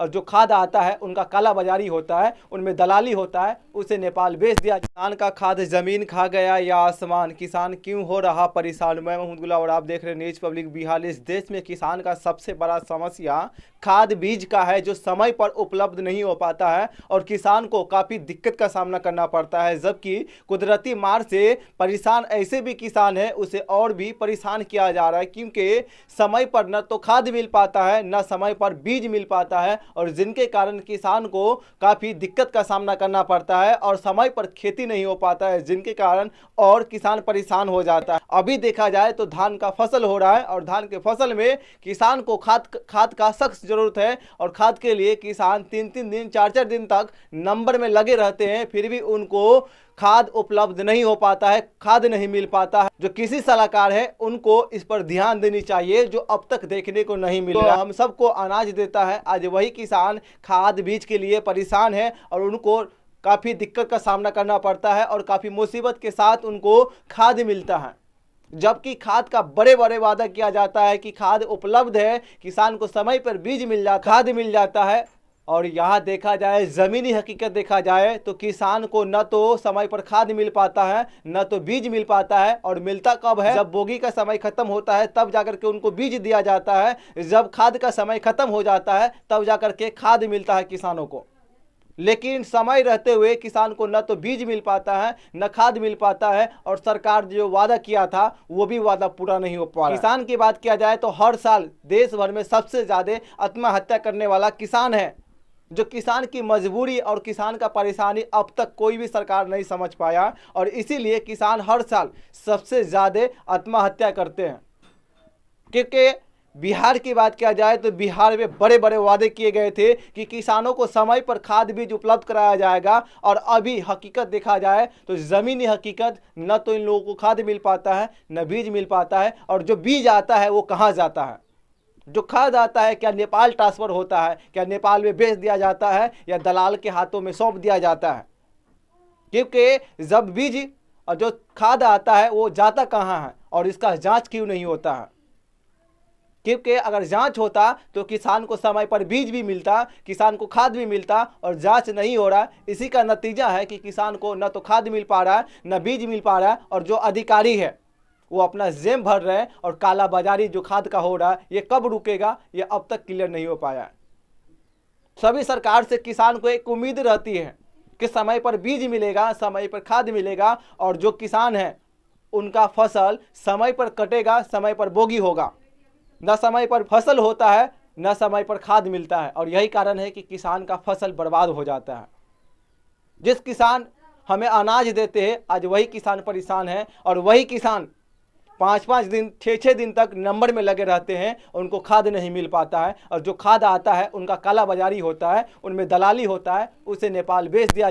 और जो खाद आता है उनका काला बाजारी होता है, उनमें दलाली होता है, उसे नेपाल बेच दिया। किसान का खाद जमीन खा गया या आसमान, किसान क्यों हो रहा परेशान। मैं महमूद गुलाब और आप देख रहे हैं न्यूज पब्लिक बिहार। इस देश में किसान का सबसे बड़ा समस्या खाद बीज का है, जो समय पर उपलब्ध नहीं हो पाता है और किसान को काफ़ी दिक्कत का सामना करना पड़ता है। जबकि कुदरती मार से परेशान ऐसे भी किसान है, उसे और भी परेशान किया जा रहा है, क्योंकि समय पर न तो खाद मिल पाता है, न समय पर बीज मिल पाता है, और जिनके कारण किसान को काफ़ी दिक्कत का सामना करना पड़ता है और समय पर खेती नहीं हो पाता है, जिनके कारण और किसान परेशान हो जाता है। अभी देखा जाए तो धान का फसल हो रहा है और धान के फसल में किसान को खाद का सख्त जरूरत है, और खाद के लिए किसान 3-3 दिन 4-4 दिन तक नंबर में लगे रहते हैं, फिर भी उनको खाद उपलब्ध नहीं हो पाता है, खाद नहीं मिल पाता है। जो कृषि सलाहकार है उनको इस पर ध्यान देनी चाहिए, जो अब तक देखने को नहीं मिल रहा। हम सबको अनाज देता है, आज वही किसान खाद बीज के लिए परेशान है और उनको काफ़ी दिक्कत का सामना करना पड़ता है और काफ़ी मुसीबत के साथ उनको खाद मिलता है। जबकि खाद का बड़े बड़े वादा किया जाता है कि खाद उपलब्ध है, किसान को समय पर बीज मिल जाता, खाद मिल जाता है, और यहाँ देखा जाए ज़मीनी हकीकत देखा जाए तो किसान को न तो समय पर खाद मिल पाता है, न तो बीज मिल पाता है। और मिलता कब है? जब बोगी का समय खत्म होता है तब जाकर के उनको बीज दिया जाता है, जब खाद का समय खत्म हो जाता है तब जाकर के खाद मिलता है किसानों को। लेकिन समय रहते हुए किसान को न तो बीज मिल पाता है, न खाद मिल पाता है, और सरकार जो वादा किया था वो भी वादा पूरा नहीं हो पा रहा। किसान की बात किया जाए तो हर साल देश भर में सबसे ज़्यादा आत्महत्या करने वाला किसान है। जो किसान की मजबूरी और किसान का परेशानी अब तक कोई भी सरकार नहीं समझ पाया, और इसीलिए किसान हर साल सबसे ज़्यादा आत्महत्या करते हैं। क्योंकि बिहार की बात किया जाए तो बिहार में बड़े बड़े वादे किए गए थे कि किसानों को समय पर खाद बीज उपलब्ध कराया जाएगा, और अभी हकीकत देखा जाए तो ज़मीनी हकीकत, न तो इन लोगों को खाद मिल पाता है, न बीज मिल पाता है, और जो बीज आता है वो कहाँ जाता है, जो खाद आता है क्या नेपाल ट्रांसफ़र होता है, क्या नेपाल में बेच दिया जाता है या दलाल के हाथों में सौंप दिया जाता है। क्योंकि जब बीज और जो खाद आता है वो जाता कहाँ है और इसका जांच क्यों नहीं होता है। क्योंकि अगर जांच होता तो किसान को समय पर बीज भी मिलता, किसान को खाद भी मिलता, और जांच नहीं हो रहा। इसी का नतीजा है कि किसान को न तो खाद मिल पा रहा है, न बीज मिल पा रहा है, और जो अधिकारी है वो अपना जेम भर रहे हैं, और काला बाजारी जो खाद का हो रहा है ये कब रुकेगा ये अब तक क्लियर नहीं हो पाया है। सभी सरकार से किसान को एक उम्मीद रहती है कि समय पर बीज मिलेगा, समय पर खाद मिलेगा, और जो किसान है उनका फसल समय पर कटेगा, समय पर बोगी होगा। न समय पर फसल होता है, न समय पर खाद मिलता है, और यही कारण है कि किसान का फसल बर्बाद हो जाता है। जिस किसान हमें अनाज देते हैं आज वही किसान परेशान है, और वही किसान 5-5 दिन 6-6 दिन तक नंबर में लगे रहते हैं, उनको खाद नहीं मिल पाता है, और जो खाद आता है उनका काला बाजारी होता है, उनमें दलाली होता है, उसे नेपाल बेच दिया।